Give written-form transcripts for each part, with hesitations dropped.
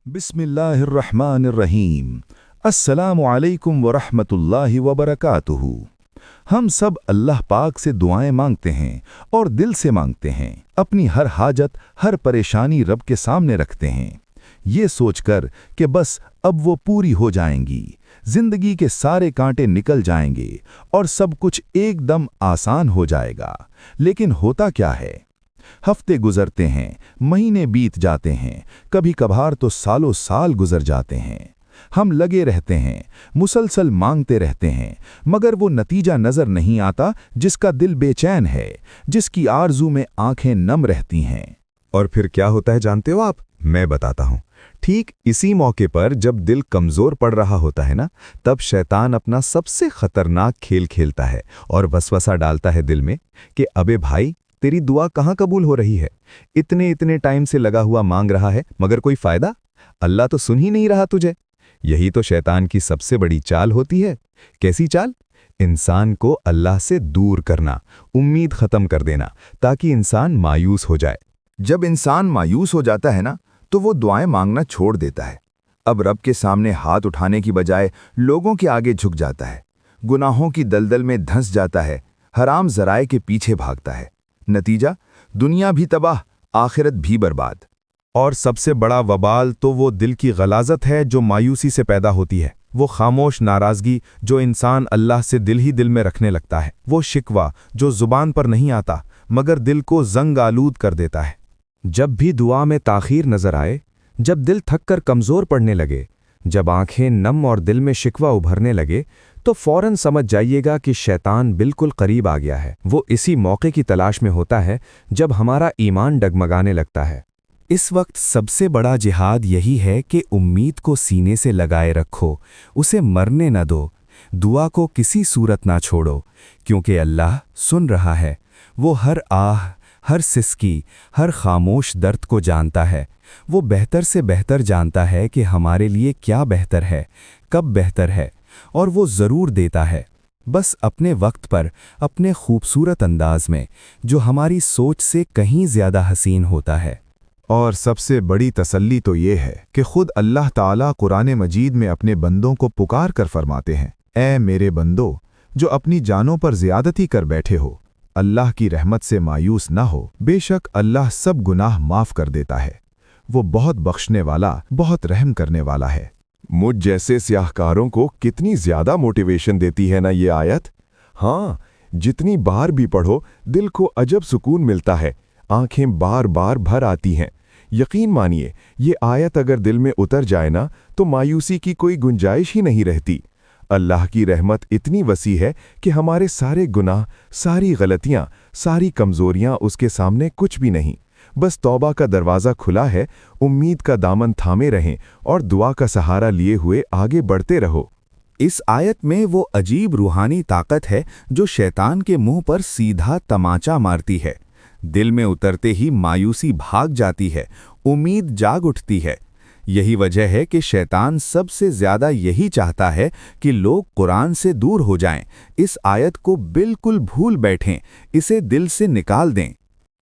बिस्मिल्लाहिर्रहमानिर्रहीम। अस्सलामु अलैकुम वरहमतुल्लाहि वबरकातुहू। हम सब अल्लाह पाक से दुआएं मांगते हैं और दिल से मांगते हैं। अपनी हर हाजत, हर परेशानी रब के सामने रखते हैं, ये सोचकर कि बस अब वो पूरी हो जाएंगी, जिंदगी के सारे कांटे निकल जाएंगे और सब कुछ एकदम आसान हो जाएगा। लेकिन होता क्या है, हफ्ते गुजरते हैं, महीने बीत जाते हैं, कभी कभार तो सालों साल गुजर जाते हैं। हम लगे रहते हैं, मुसलसल मांगते रहते हैं, मगर वो नतीजा नजर नहीं आता जिसका दिल बेचैन है, जिसकी आरजू में आंखें नम रहती हैं। और फिर क्या होता है जानते हो आप? मैं बताता हूँ। ठीक इसी मौके पर जब दिल कमजोर पड़ रहा होता है ना, तब शैतान अपना सबसे खतरनाक खेल खेलता है और वसवसा डालता है दिल में कि अबे भाई, तेरी दुआ कहाँ कबूल हो रही है? इतने इतने टाइम से लगा हुआ मांग रहा है, मगर कोई फायदा? अल्लाह तो सुन ही नहीं रहा तुझे। यही तो शैतान की सबसे बड़ी चाल होती है। कैसी चाल? इंसान को अल्लाह से दूर करना, उम्मीद खत्म कर देना, ताकि इंसान मायूस हो जाए। जब इंसान मायूस हो जाता है ना, तो वो दुआएं मांगना छोड़ देता है। अब रब के सामने हाथ उठाने की बजाय लोगों के आगे झुक जाता है, गुनाहों की दलदल में धंस जाता है, हराम जराए के पीछे भागता है। नतीजा, दुनिया भी तबाह, आखिरत भी बर्बाद। और सबसे बड़ा वबाल तो वो दिल की गलाजत है जो मायूसी से पैदा होती है। वो खामोश नाराज़गी जो इंसान अल्लाह से दिल ही दिल में रखने लगता है। वो शिकवा जो ज़ुबान पर नहीं आता मगर दिल को जंग आलूद कर देता है। जब भी दुआ में ताख़ीर नज़र आए, जब दिल थक कर कमज़ोर पड़ने लगे, जब आंखें नम और दिल में शिकवा उभरने लगे, तो फौरन समझ जाइएगा कि शैतान बिल्कुल करीब आ गया है। वो इसी मौके की तलाश में होता है जब हमारा ईमान डगमगाने लगता है। इस वक्त सबसे बड़ा जिहाद यही है कि उम्मीद को सीने से लगाए रखो, उसे मरने न दो, दुआ को किसी सूरत ना छोड़ो, क्योंकि अल्लाह सुन रहा है। वो हर आह, हर सिसकी, हर खामोश दर्द को जानता है। वो बेहतर से बेहतर जानता है कि हमारे लिए क्या बेहतर है, कब बेहतर है, और वो ज़रूर देता है, बस अपने वक्त पर, अपने खूबसूरत अंदाज में, जो हमारी सोच से कहीं ज़्यादा हसीन होता है। और सबसे बड़ी तसल्ली तो ये है कि खुद अल्लाह ताला कुरान मजीद में अपने बंदों को पुकार कर फरमाते हैं, ऐ मेरे बंदो जो अपनी जानों पर ज़्यादती कर बैठे हो, अल्लाह की रहमत से मायूस ना हो, बेशक अल्लाह सब गुनाह माफ़ कर देता है। वो बहुत बख्शने वाला, बहुत रहम करने वाला है। मुझ जैसे स्याहकारों को कितनी ज़्यादा मोटिवेशन देती है ना ये आयत। हाँ, जितनी बार भी पढ़ो दिल को अजब सुकून मिलता है, आंखें बार बार भर आती हैं। यकीन मानिए, ये आयत अगर दिल में उतर जाए ना, तो मायूसी की कोई गुंजाइश ही नहीं रहती। अल्लाह की रहमत इतनी वसी है कि हमारे सारे गुनाह, सारी गलतियां, सारी कमज़ोरियां उसके सामने कुछ भी नहीं। बस तौबा का दरवाज़ा खुला है, उम्मीद का दामन थामे रहें और दुआ का सहारा लिए हुए आगे बढ़ते रहो। इस आयत में वो अजीब रूहानी ताकत है जो शैतान के मुंह पर सीधा तमाचा मारती है। दिल में उतरते ही मायूसी भाग जाती है, उम्मीद जाग उठती है। यही वजह है कि शैतान सबसे ज़्यादा यही चाहता है कि लोग कुरान से दूर हो जाएं, इस आयत को बिल्कुल भूल बैठें, इसे दिल से निकाल दें।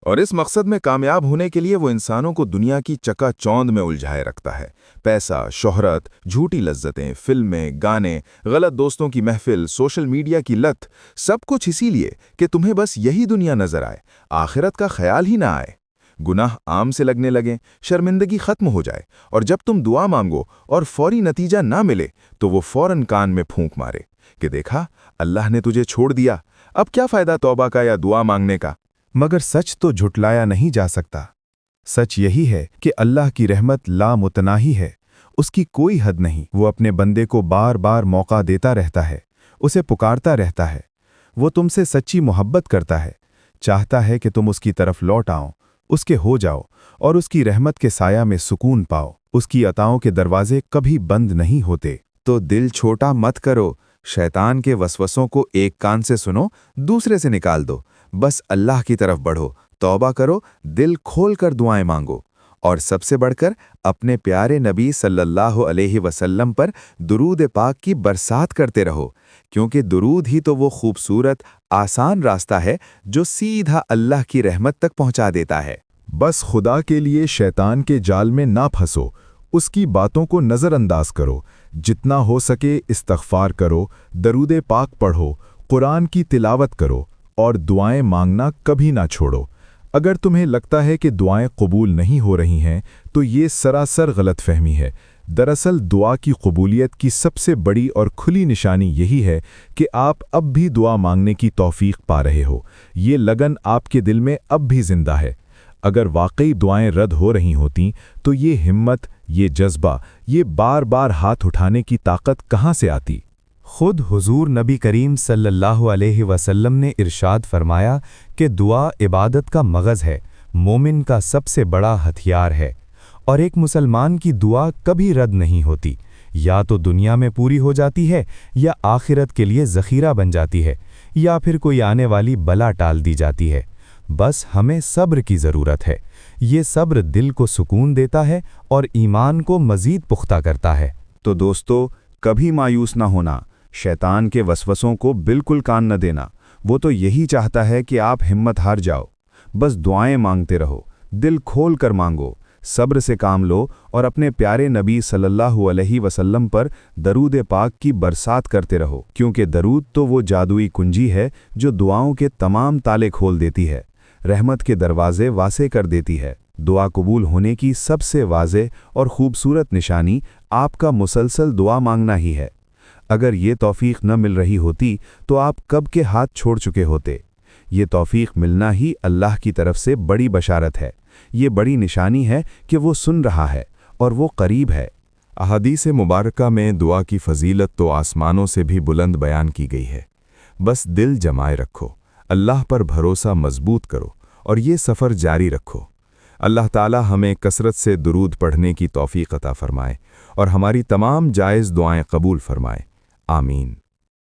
और इस मकसद में कामयाब होने के लिए वो इंसानों को दुनिया की चकाचौंध में उलझाए रखता है। पैसा, शोहरत, झूठी लज्जतें, फिल्में, गाने, गलत दोस्तों की महफिल, सोशल मीडिया की लत, सब कुछ इसीलिए कि तुम्हें बस यही दुनिया नजर आए, आखिरत का ख्याल ही ना आए। गुनाह आम से लगने लगे, शर्मिंदगी खत्म हो जाए, और जब तुम दुआ मांगो और फौरी नतीजा ना मिले तो वो फौरन कान में फूंक मारे कि देखा, अल्लाह ने तुझे छोड़ दिया, अब क्या फ़ायदा तौबा का या दुआ मांगने का। मगर सच तो झुटलाया नहीं जा सकता। सच यही है कि अल्लाह की रहमत लामुतनाही है, उसकी कोई हद नहीं। वो अपने बंदे को बार बार मौका देता रहता है, उसे पुकारता रहता है। वो तुमसे सच्ची मोहब्बत करता है, चाहता है कि तुम उसकी तरफ लौट आओ, उसके हो जाओ और उसकी रहमत के साया में सुकून पाओ। उसकी अताओं के दरवाजे कभी बंद नहीं होते। तो दिल छोटा मत करो, शैतान के वसवसों को एक कान से सुनो, दूसरे से निकाल दो। बस अल्लाह की तरफ बढ़ो, तौबा करो, दिल खोल कर दुआएं मांगो, और सबसे बढ़कर अपने प्यारे नबी सल्लल्लाहु अलैहि वसल्लम पर दुरूद पाक की बरसात करते रहो, क्योंकि दुरूद ही तो वो खूबसूरत, आसान रास्ता है जो सीधा अल्लाह की रहमत तक पहुंचा देता है। बस खुदा के लिए शैतान के जाल में ना फंसो, اس کی باتوں کو نظر انداز کرو، جتنا ہو سکے استغفار کرو، درود پاک پڑھو، قرآن کی تلاوت کرو اور دعائیں مانگنا کبھی نہ چھوڑو۔ اگر تمہیں لگتا ہے کہ دعائیں قبول نہیں ہو رہی ہیں تو یہ سراسر غلط فہمی ہے۔ دراصل دعا کی قبولیت کی سب سے بڑی اور کھلی نشانی یہی ہے کہ آپ اب بھی دعا مانگنے کی توفیق پا رہے ہو، یہ لگن آپ کے دل میں اب بھی زندہ ہے۔ اگر واقعی دعائیں رد ہو رہی ہوتیں تو یہ ہمت، یہ جذبہ، یہ بار بار ہاتھ اٹھانے کی طاقت کہاں سے آتی؟ خود حضور نبی کریم صلی اللہ علیہ وسلم نے ارشاد فرمایا کہ دعا عبادت کا مغز ہے، مومن کا سب سے بڑا ہتھیار ہے، اور ایک مسلمان کی دعا کبھی رد نہیں ہوتی، یا تو دنیا میں پوری ہو جاتی ہے یا آخرت کے لیے ذخیرہ بن جاتی ہے، یا پھر کوئی آنے والی بلا ٹال دی جاتی ہے۔ بس ہمیں صبر کی ضرورت ہے۔ یہ صبر دل کو سکون دیتا ہے اور ایمان کو مزید پختہ کرتا ہے۔ تو دوستو، کبھی مایوس نہ ہونا، شیطان کے وسوسوں کو بالکل کان نہ دینا۔ وہ تو یہی چاہتا ہے کہ آپ ہمت ہار جاؤ۔ بس دعائیں مانگتے رہو، دل کھول کر مانگو، صبر سے کام لو اور اپنے پیارے نبی صلی اللہ علیہ وسلم پر درود پاک کی برسات کرتے رہو، کیونکہ درود تو وہ جادوئی کنجی ہے جو دعاؤں کے تمام تالے کھول دیتی ہے، رحمت کے دروازے واسع کر دیتی ہے۔ دعا قبول ہونے کی سب سے واضح اور خوبصورت نشانی آپ کا مسلسل دعا مانگنا ہی ہے۔ اگر یہ توفیق نہ مل رہی ہوتی تو آپ کب کے ہاتھ چھوڑ چکے ہوتے۔ یہ توفیق ملنا ہی اللہ کی طرف سے بڑی بشارت ہے، یہ بڑی نشانی ہے کہ وہ سن رہا ہے اور وہ قریب ہے۔ احادیث مبارکہ میں دعا کی فضیلت تو آسمانوں سے بھی بلند بیان کی گئی ہے۔ بس دل جمائے رکھو، اللہ پر بھروسہ مضبوط کرو اور یہ سفر جاری رکھو۔ اللہ تعالی ہمیں کثرت سے درود پڑھنے کی توفیق عطا فرمائے اور ہماری تمام جائز دعائیں قبول فرمائے۔ آمین۔